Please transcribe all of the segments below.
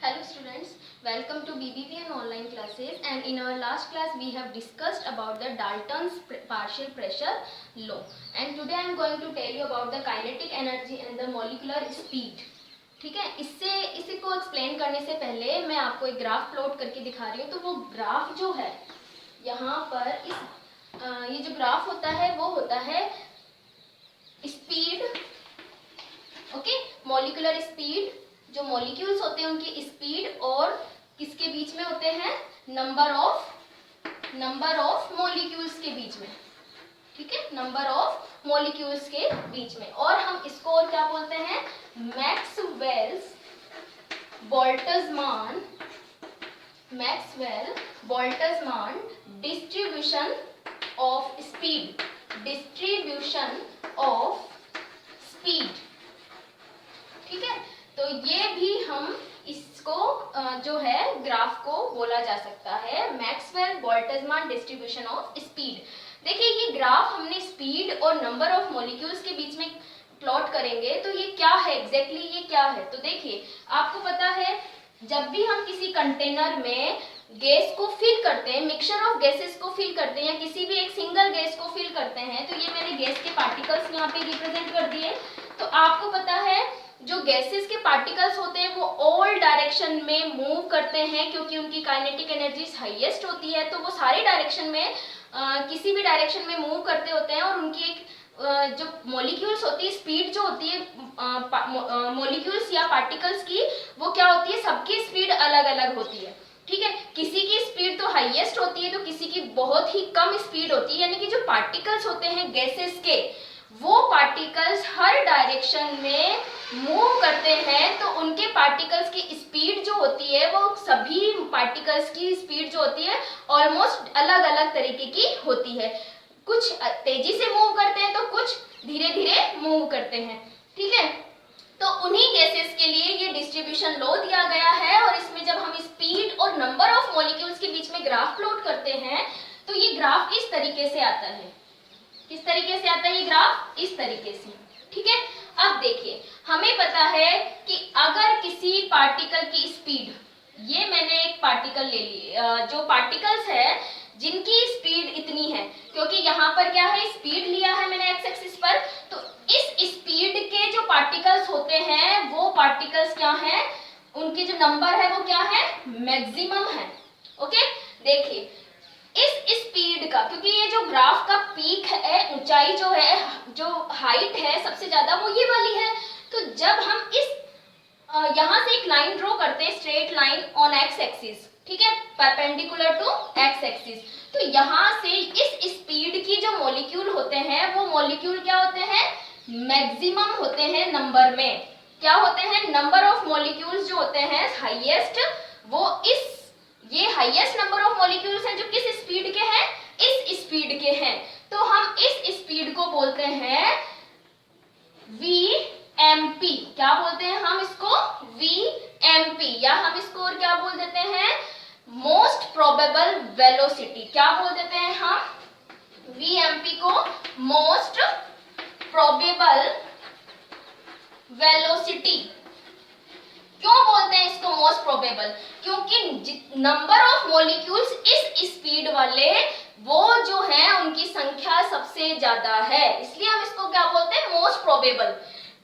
Hello students, welcome to BBVN online classes, and in our last class we have discussed about the Dalton's partial pressure law, and today I am going to tell you about the kinetic energy and the molecular speed. ठीक है, इसी को explain करने से पहले मैं आपको एक ग्राफ प्लॉट करके दिखा रही हूँ। तो वो ग्राफ जो है यहाँ पर ये जो ग्राफ होता है वो होता है स्पीड, ओके, मॉलिक्यूलर स्पीड, जो मॉलिक्यूल्स होते हैं उनकी स्पीड, और किसके बीच में होते हैं, नंबर ऑफ मॉलिक्यूल्स के बीच में, ठीक है, नंबर ऑफ मॉलिक्यूल्स के बीच में। और हम इसको और क्या बोलते हैं, Maxwell Boltzmann distribution of speed, ठीक है। तो ये भी हम इसको जो है ग्राफ को बोला जा सकता है Maxwell Boltzmann distribution of speed. देखिए ये ग्राफ हमने स्पीड और नंबर ऑफ मॉलिक्यूल्स के बीच में प्लॉट करेंगे तो ये क्या है एग्जैक्टली, ये क्या है। तो देखिए आपको पता है जब भी हम किसी कंटेनर में गैस को फिल करते हैं, मिक्सचर ऑफ गैसेस को फिल करते हैं या किसी भी एक सिंगल गैस को फिल करते हैं, तो ये मैंने गैस के पार्टिकल्स यहाँ पे रिप्रेजेंट कर दिए। तो आपको पता है जो गैसेस के पार्टिकल्स होते हैं वो ऑल डायरेक्शन में मूव करते हैं, क्योंकि उनकी काइनेटिक एनर्जी हाईएस्ट होती है। तो वो सारे डायरेक्शन में किसी भी डायरेक्शन में मूव करते होते हैं, और उनकी एक जो मॉलिक्यूल्स होती है, स्पीड जो होती है मॉलिक्यूल्स या पार्टिकल्स की, वो क्या होती है, सबकी स्पीड अलग अलग होती है, ठीक है। किसी की स्पीड तो हाईएस्ट होती है तो किसी की बहुत ही कम स्पीड होती है, यानी कि जो पार्टिकल्स होते हैं गैसेस के, वो पार्टिकल्स हर डायरेक्शन में मूव करते हैं, तो उनके पार्टिकल्स की स्पीड जो होती है वो सभी पार्टिकल्स की स्पीड जो होती है ऑलमोस्ट अलग अलग तरीके की होती है। कुछ तेजी से मूव करते हैं तो कुछ धीरे धीरे मूव करते हैं, ठीक है। तो उन्हीं गैसेस के लिए ये डिस्ट्रीब्यूशन लॉ दिया गया है, और इसमें जब हम स्पीड और नंबर ऑफ मॉलिक्यूल्स के बीच में ग्राफ प्लॉट करते हैं तो ये ग्राफ इस तरीके से आता है। किस तरीके से आता है ये ग्राफ, इस तरीके से, ठीक है। अब देखिए हमें पता है कि अगर किसी पार्टिकल की स्पीड, ये मैंने एक पार्टिकल ले ली, जो पार्टिकल्स है जिनकी स्पीड इतनी है, क्योंकि यहाँ पर क्या है, स्पीड लिया है मैंने एक्स एक्सिस पर, तो इस स्पीड के जो पार्टिकल्स होते हैं वो पार्टिकल्स क्या है, उनके जो नंबर है वो क्या है, मैक्सिमम है, ओके। देखिए इस स्पीड का, क्योंकि ये जो ग्राफ का पीक है, ऊंचाई जो है, जो हाइट है सबसे ज्यादा वो ये वाली है। तो जब हम इस यहाँ से एक लाइन ड्रॉ करते हैं, straight line on x axis, ठीक है, परपेंडिकुलर टू एक्स एक्सिस, तो यहाँ से इस स्पीड की जो मॉलिक्यूल होते हैं वो मॉलिक्यूल क्या होते हैं, मैक्सिमम होते हैं नंबर में। क्या होते हैं, नंबर ऑफ मॉलिक्यूल्स जो होते हैं हाईएस्ट, वो ये हाईएस्ट नंबर ऑफ मॉलिक्यूल्स हैं जो किस स्पीड के हैं, इस स्पीड के हैं। तो हम इस स्पीड को बोलते हैं VMP। क्या बोलते हैं हम इसको, VMP, या हम इसको और क्या बोल देते हैं, मोस्ट प्रोबेबल वेलोसिटी। क्या बोल देते हैं हम VMP को, मोस्ट प्रोबेबल वेलोसिटी। क्यों बोलते हैं इसको मोस्ट प्रोबेबल, क्योंकि नंबर ऑफ मॉलिक्यूल्स इस स्पीड वाले वो जो है उनकी संख्या सबसे ज्यादा है, इसलिए हम इसको क्या बोलते हैं, मोस्ट प्रोबेबल।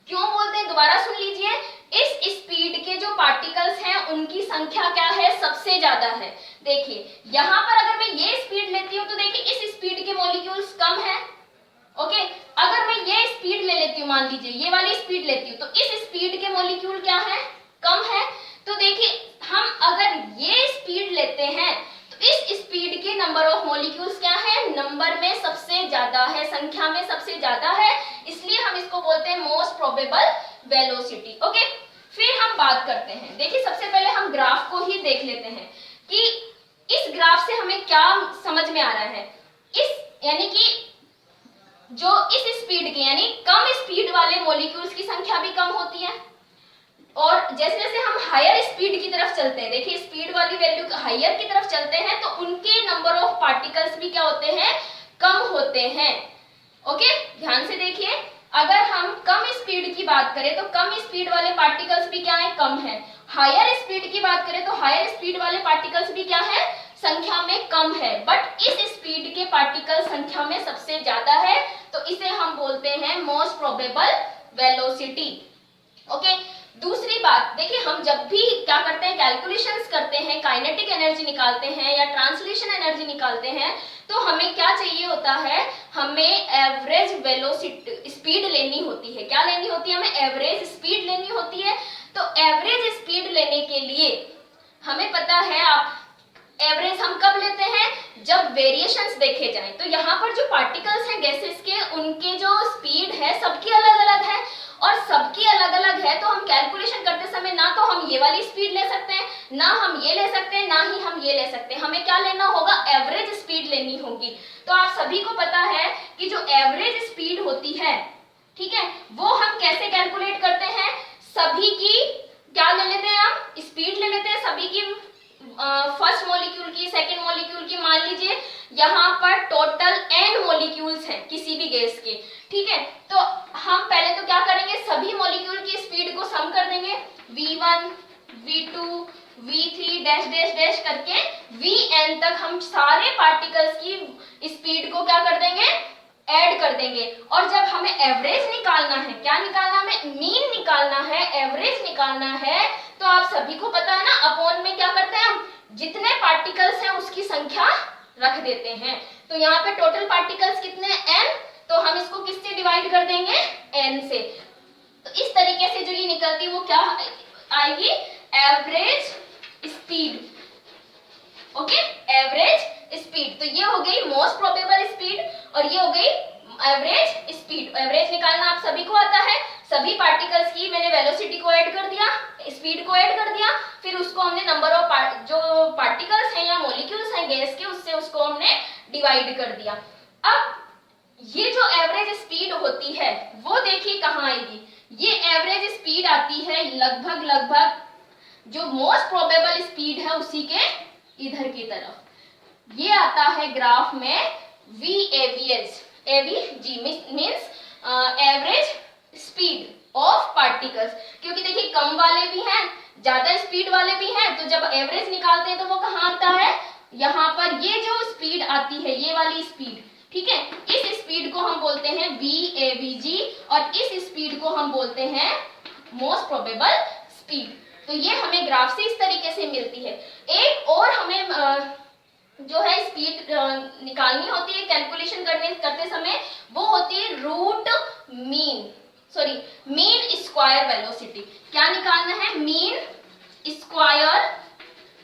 क्यों बोलते हैं, दोबारा सुन लीजिए, इस स्पीड के जो पार्टिकल्स हैं उनकी संख्या क्या है, सबसे ज्यादा है। देखिए यहाँ पर अगर मैं ये स्पीड लेती हूँ तो देखिए इस स्पीड के मॉलिक्यूल्स कम है, ओके। अगर मैं ये स्पीड ले लेती हूँ, मान लीजिए ये वाली स्पीड लेती हूँ, तो इस स्पीड के मॉलिक्यूल क्या है, कम है। तो देखिए हम अगर ये स्पीड लेते हैं तो इस स्पीड के नंबर ऑफ मॉलिक्यूल्स क्या है, नंबर में सबसे ज्यादा है, संख्या में सबसे ज्यादा है, इसलिए हम इसको बोलते हैं मोस्ट प्रोबेबल वेलोसिटी, ओके। फिर हम बात करते हैं, देखिए सबसे पहले हम ग्राफ को ही देख लेते हैं कि इस ग्राफ से हमें क्या समझ में आ रहा है। यानी कि जो इस स्पीड के, यानी कम स्पीड वाले मॉलिक्यूल्स की संख्या भी कम होती है, और जैसे जैसे हम हायर स्पीड की तरफ चलते हैं, देखिए स्पीड वाली वैल्यू हायर की तरफ चलते हैं तो उनके नंबर ऑफ पार्टिकल्स भी क्या होते हैं, कम होते हैं, ओके। ध्यान से देखिए अगर हम कम स्पीड की बात करें तो कम स्पीड वाले पार्टिकल्स भी क्या है, कम है। हायर स्पीड की बात करें तो हायर स्पीड वाले पार्टिकल्स भी क्या है, संख्या में कम है, बट इस स्पीड के पार्टिकल संख्या में सबसे ज्यादा है, तो इसे हम बोलते हैं मोस्ट प्रोबेबल वेलोसिटी। ओके, दूसरी बात देखिए, हम जब भी क्या करते हैं, कैलकुलेशंस करते हैं, काइनेटिक एनर्जी निकालते हैं या ट्रांसलेशन एनर्जी निकालते हैं, तो हमें क्या चाहिए होता है, हमें एवरेज वेलोसिटी स्पीड लेनी होती है। क्या लेनी होती है, हमें एवरेज स्पीड लेनी होती है। तो एवरेज स्पीड लेने के लिए हमें पता है, आप एवरेज हम कब लेते हैं, जब वेरिएशंस देखे जाएं। तो यहाँ पर जो पार्टिकल्स हैं गैसेस के, उनके जो स्पीड है सबकी अलग अलग है, और सबकी अलग अलग है, तो हम कैलकुलेशन करते समय ना तो हम ये वाली स्पीड ले सकते हैं, ना हम ये ले सकते हैं, ना ही हम ये ले सकते हैं। हमें क्या लेना होगा, एवरेज स्पीड लेनी होगी। तो आप सभी को पता है कि जो एवरेज स्पीड होती है, ठीक है, वो हम कैसे कैलकुलेट करते हैं, सभी की क्या ले लेते हैं, हम स्पीड ले लेते हैं सभी की, फर्स्ट मॉलिक्यूल की, सेकेंड मॉलिक्यूल की। मान लीजिए यहाँ पर टोटल n मॉलिक्यूल्स हैं किसी भी गैस के, ठीक है, तो हम पहले तो क्या करेंगे, सभी मॉलिक्यूल की स्पीड को सम कर देंगे, v1 v2 v3 dash dash dash करके vn तक हम सारे पार्टिकल्स की स्पीड को क्या कर देंगे, ऐड कर देंगे। और जब हमें एवरेज निकालना है, क्या निकालना, हमें मीन निकालना है, एवरेज निकालना है, तो आप सभी को पता है ना, अपॉन में क्या करते हैं हम, जितने पार्टिकल्स हैं उसकी संख्या रख देते हैं। तो यहाँ पे टोटल पार्टिकल्स कितने हैं, n, तो हम इसको किससे डिवाइड कर देंगे, n से। तो इस तरीके से जो ये निकलती है वो क्या आएगी, average speed. Okay, average speed. तो ये हो गई मोस्ट प्रोबेबल स्पीड और ये हो गई एवरेज स्पीड। एवरेज निकालना आप सभी को आता है, सभी पार्टिकल्स की मैंने वेलोसिटी को ऐड कर दिया, स्पीड को ऐड कर दिया, फिर उसको हमने नंबर ऑफ जो पार्टिकल्स हैं या मॉलिक्यूल्स हैं गैस के, उससे उसको हमने डिवाइड कर दिया। अब ये जो एवरेज स्पीड होती है वो देखिए कहाँ आएगी, ये एवरेज स्पीड आती है लगभग लगभग जो मोस्ट प्रोबेबल स्पीड है उसी के इधर की तरफ। ये आता है ग्राफ में VAVS, AVG means average speed of particles, क्योंकि देखिए कम वाले भी हैं, ज्यादा स्पीड वाले भी हैं, तो जब एवरेज निकालते हैं तो वो कहाँ आता है, यहाँ पर ये जो स्पीड आती है, ये वाली स्पीड, ठीक है, इस स्पीड को हम बोलते हैं VAVG और इस स्पीड को हम बोलते हैं मोस्ट प्रोबेबल स्पीड। तो ये हमें ग्राफ से इस तरीके से मिलती है। एक और हमें जो है स्पीड निकालनी होती है कैलकुलेशन करते समय, वो होती है मीन स्क्वायर वेलोसिटी। क्या निकालना है, मीन स्क्वायर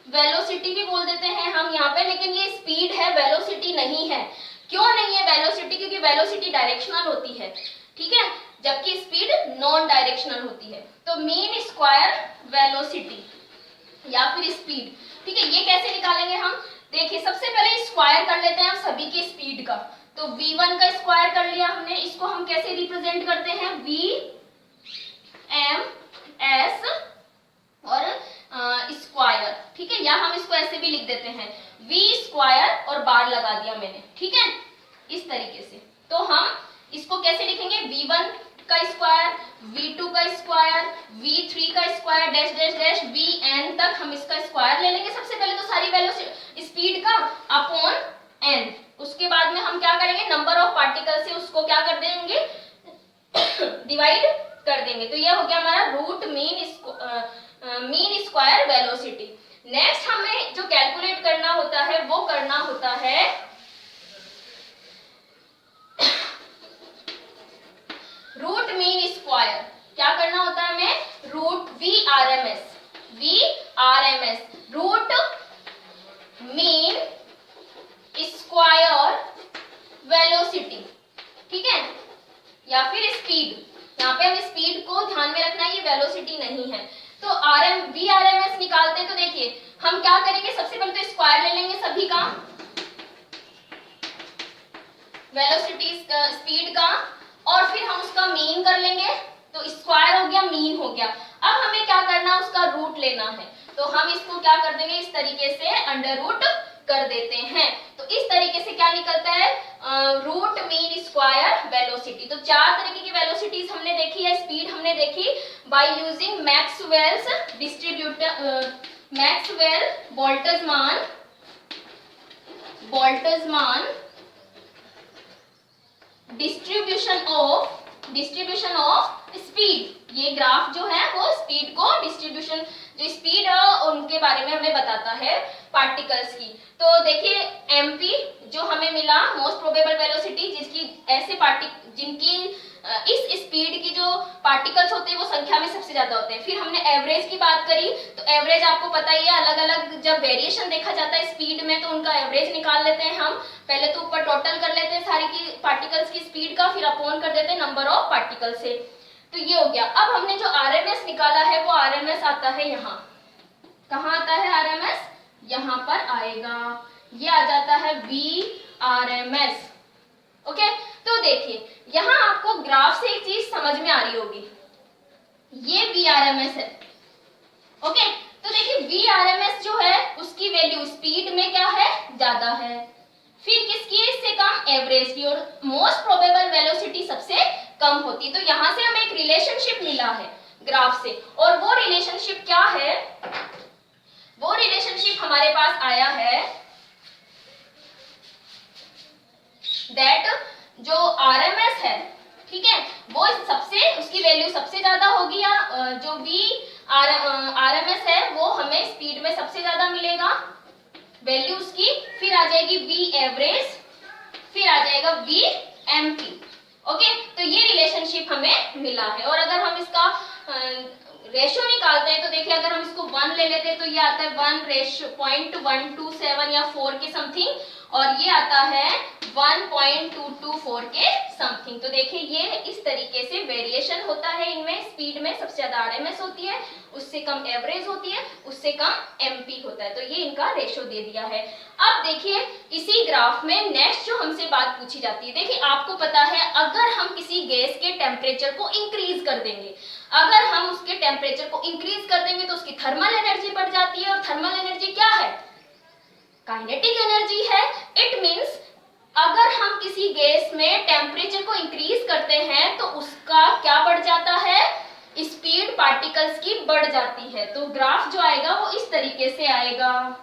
वेलोसिटी भी बोल देते हैं हम यहाँ पे, लेकिन ये स्पीड है, वेलोसिटी नहीं है। क्यों नहीं है वेलोसिटी, क्योंकि वेलोसिटी डायरेक्शनल होती है, ठीक है, जबकि स्पीड नॉन डायरेक्शनल होती है। तो मीन स्क्वायर वेलोसिटी या फिर स्पीड, ठीक है, ये कैसे निकालेंगे हम, देखिए सबसे पहले स्क्वायर कर लेते हैं हम सभी की स्पीड का। तो v1 का स्क्वायर कर लिया हमने, इसको हम कैसे रिप्रेजेंट करते हैं, vms और स्क्वायर, ठीक है, या हम इसको ऐसे भी लिख देते हैं v स्क्वायर और बार लगा दिया मैंने, ठीक है, इस तरीके से। तो हम इसको कैसे लिखेंगे, v1 का स्क्वायर, v2 का स्क्वायर, v3 का square dash dash dash vn तक हम इसका स्क्वायर ले लेंगे सबसे पहले तो सारी वैल्यू स्पीड का अपॉन n। उसके बाद में हम क्या करेंगे, नंबर ऑफ पार्टिकल से उसको क्या कर देंगे, डिवाइड कर देंगे। तो ये हो गया हमारा root mean square velocity. Next हमें जो कैलकुलेट करना होता है वो करना होता है रूट मीन स्क्वायर। क्या करना होता है हमें, root VRMS root mean square velocity, ठीक है, या फिर स्पीड। यहाँ पे हमें स्पीड को ध्यान में रखना है, ये वेलोसिटी नहीं है। तो VRMS निकालते हैं, तो देखिए हम क्या करेंगे, सबसे पहले तो स्क्वायर ले लेंगे सभी का, वेलोसिटी स्पीड का, और फिर हम उसका मीन करलेंगे। तो स्क्वायर हो गया, मीन हो गया। अब हमें क्या करना है, उसका रूट लेना है। तो हम इसको क्या कर देंगे, इस तरीके से अंडर रूट कर देते हैं। तो इस तरीके से क्या निकलता है, रूट मीन स्क्वायर वेलोसिटी। तो 4 तरीके की वेलोसिटीज हमने देखी है, स्पीड हमने देखी by using Maxwell's Maxwell Boltzmann distribution of speed. ये ग्राफ जो है वो स्पीड को डिस्ट्रीब्यूशन, जो स्पीड है उनके बारे में हमें बताता है पार्टिकल्स की। तो देखिए एमपी जो हमें मिला, मोस्ट प्रोबेबल वेलोसिटी, जिनकी इस स्पीड की जो पार्टिकल्स होते हैं वो संख्या में सबसे ज्यादा होते हैं। फिर हमने एवरेज की बात करी, तो एवरेज आपको पता ही है, अलग अलग जब वेरिएशन देखा जाता है स्पीड में तो उनका एवरेज निकाल लेते हैं हम। पहले तो ऊपर टोटल कर लेते हैं सारी की पार्टिकल्स की स्पीड का, फिर अपॉन कर देते हैं नंबर ऑफ पार्टिकल से। तो ये हो गया। अब हमने जो आरएमएस निकाला है वो आरएमएस आता है यहाँ। कहाँ आता है आरएमएस? यहाँ पर आएगा। ये आ जाता है VRMS। ओके, तो देखिए यहाँ आपको ग्राफ से एक चीज समझ में आ रही होगी, ये VRMS है। ओके, तो देखिए VRMS जो है उसकी वैल्यू स्पीड में क्या है, ज्यादा है। फिर किसकी है, इससे कम एवरेज की, और मोस्ट प्रोबेबल वेलोसिटी सबसे कम होती। तो यहां से हमें एक रिलेशनशिप मिला है ग्राफ से, और वो रिलेशनशिप क्या है, वो रिलेशनशिप हमारे पास आया है दैट जो आरएमएस है, ठीक है, वो सबसे, उसकी वैल्यू सबसे ज्यादा होगी, या जो आरएमएस है वो हमें स्पीड में सबसे ज्यादा मिलेगा वैल्यू उसकी। फिर आ जाएगी वी एवरेज, फिर आ जाएगा वी एमपी। ओके, तो ये रिलेशनशिप हमें मिला है। और अगर हम इसका रेशियो निकालते हैं तो देखिए अगर हम इसको 1 ले लेते हैं तो ये आता है 1:127 या 4 के समथिंग, और ये आता है 1.224 के समथिंग। तो देखिए ये इस तरीके से वेरिएशन होता है इनमें। स्पीड में सबसे ज्यादा आरएमएस होती है, उससे कम एवरेज होती है, उससे कम एमपी होता है। तो ये इनका रेशियो दे दिया है। अब देखिए इसी ग्राफ में नेक्स्ट जो हमसे बात पूछी जाती है, देखिए आपको पता है अगर हम किसी गैस के टेम्परेचर को इंक्रीज कर देंगे, अगर हम उसके टेम्परेचर को इंक्रीज कर देंगे तो उसकी थर्मल एनर्जी बढ़ जाती है, और थर्मल एनर्जी क्या है, काइनेटिक एनर्जी है। इट मींस अगर हम किसी गैस में टेम्परेचर को इंक्रीज करते हैं तो उसका क्या बढ़ जाता है, स्पीड पार्टिकल्स की बढ़ जाती है। तो ग्राफ जो आएगा वो इस तरीके से आएगा।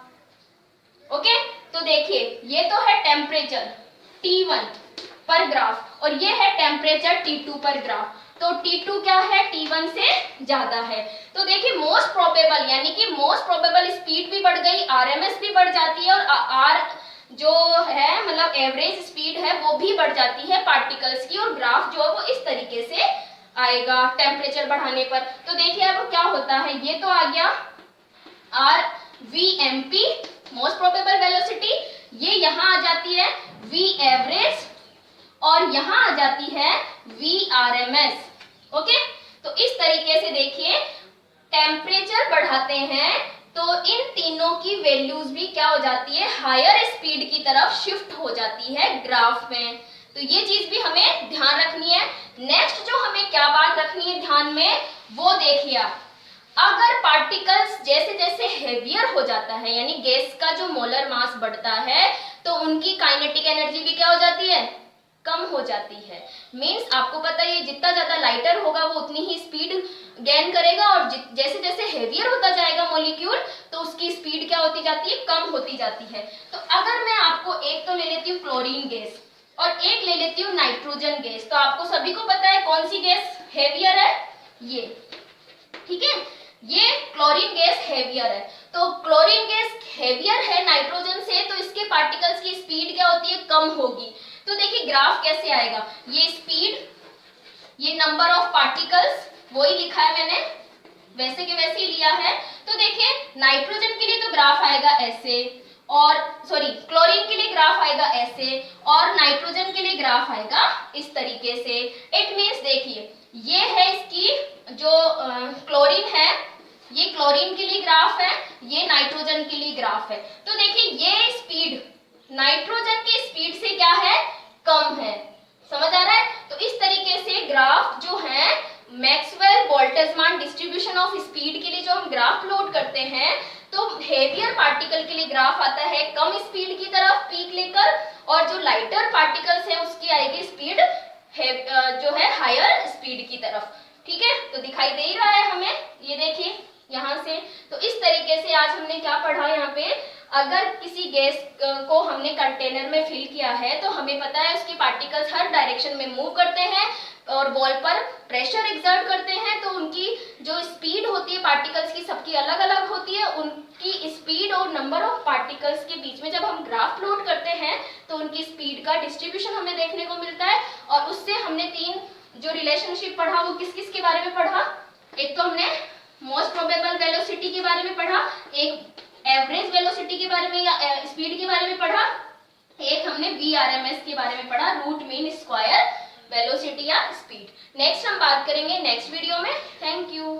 ओके, तो देखिए ये तो है टेम्परेचर T1 पर ग्राफ, और ये है टेम्परेचर T2 पर ग्राफ। तो T2 क्या है, T1 से ज्यादा है। तो देखिए मोस्ट प्रोबेबल, यानी कि मोस्ट प्रोबेबल स्पीड भी बढ़ गई, आरएमएस भी बढ़ जाती है, और आर जो है मतलब एवरेज स्पीड है वो भी बढ़ जाती है पार्टिकल्स की, और ग्राफ जो है वो इस तरीके से आएगा टेम्परेचर बढ़ाने पर। तो देखिए अब क्या होता है, ये तो आ गया R V M P most probable velocity, ये यहाँ आ जाती है वी एवरेज, और यहाँ आ जाती है वी आरएमएस। ओके, तो इस तरीके से देखिए टेम्परेचर बढ़ाते हैं तो इन तीनों की वैल्यूज भी क्या हो जाती है, हायर स्पीड की तरफ शिफ्ट हो जाती है ग्राफ में। तो ये चीज भी हमें ध्यान रखनी है। नेक्स्ट जो हमें क्या बात रखनी है ध्यान में, वो देखिए आप, अगर पार्टिकल्स जैसे जैसे हेवियर हो जाता है, यानी गैस का जो मोलर मास बढ़ता है, तो उनकी काइनेटिक एनर्जी भी क्या हो जाती है, कम हो जाती है। मींस आपको पता है जितना ज्यादा लाइटर होगा वो उतनी ही स्पीड गेन करेगा, और जैसे जैसे हेवियर होता जाएगा मॉलिक्यूल तो उसकी स्पीड क्या होती जाती है, कम होती जाती है। तो अगर मैं आपको एक तो ले लेती हूँ क्लोरीन गैस और एक ले लेती हूँ नाइट्रोजन गैस, तो आपको सभी को पता है कौन सी गैस हेवियर है, ये, ठीक है, ये क्लोरीन गैस हेवियर है। तो क्लोरीन गैस हेवियर है नाइट्रोजन से, तो इसके पार्टिकल्स की स्पीड क्या होती है, कम होगी। तो देखिए ग्राफ कैसे आएगा, ये स्पीड, ये नंबर ऑफ पार्टिकल्स, वही लिखा है मैंने, वैसे के वैसे ही लिया है। तो देखिए नाइट्रोजन के लिए तो ग्राफ आएगा ऐसे, और सॉरी क्लोरीन के लिए ग्राफ आएगा ऐसे, और नाइट्रोजन के लिए ग्राफ आएगा इस तरीके से। इट मींस देखिए ये है इसकी जो क्लोरीन है, ये क्लोरीन के लिए ग्राफ है, ये नाइट्रोजन के लिए ग्राफ है। तो देखिए ये स्पीड नाइट्रोजन की स्पीड से क्या है, कम है। समझ आ रहा है? तो इस तरीके से ग्राफ जो है Maxwell Boltzmann distribution of speed के लिए जो हम ग्राफ प्लॉट करते हैं, तो हेवियर पार्टिकल के लिए ग्राफ आता है कम स्पीड की तरफ पीक लेकर, और जो लाइटर पार्टिकल्स है उसकी आएगी स्पीड जो है हायर स्पीड की तरफ। ठीक है, तो दिखाई दे ही रहा है हमें, ये देखिए यहाँ से। तो इस तरीके से आज हमने क्या पढ़ा यहाँ पे, अगर किसी गैस को हमने कंटेनर में फिल किया है तो हमें पता है उसके पार्टिकल्स हर डायरेक्शन में मूव करते हैं और वॉल पर प्रेशर एक्सर्ट करते हैं, तो उनकी जो स्पीड होती है पार्टिकल्स की सबकी अलग अलग होती है। उनकी स्पीड और नंबर ऑफ पार्टिकल्स के बीच में जब हम ग्राफ प्लॉट करते हैं तो उनकी स्पीड का डिस्ट्रीब्यूशन हमें देखने को मिलता है। और उससे हमने तीन जो रिलेशनशिप पढ़ा वो किस किस के बारे में पढ़ा, एक तो हमने मोस्ट प्रोबेबल वेलोसिटी के बारे में पढ़ा, एक एवरेज वेलोसिटी के बारे में या स्पीड के बारे में पढ़ा, एक हमने VRMS के बारे में पढ़ा, रूट मीन स्क्वायर वेलोसिटी या स्पीड। नेक्स्ट हम बात करेंगे नेक्स्ट वीडियो में। Thank you.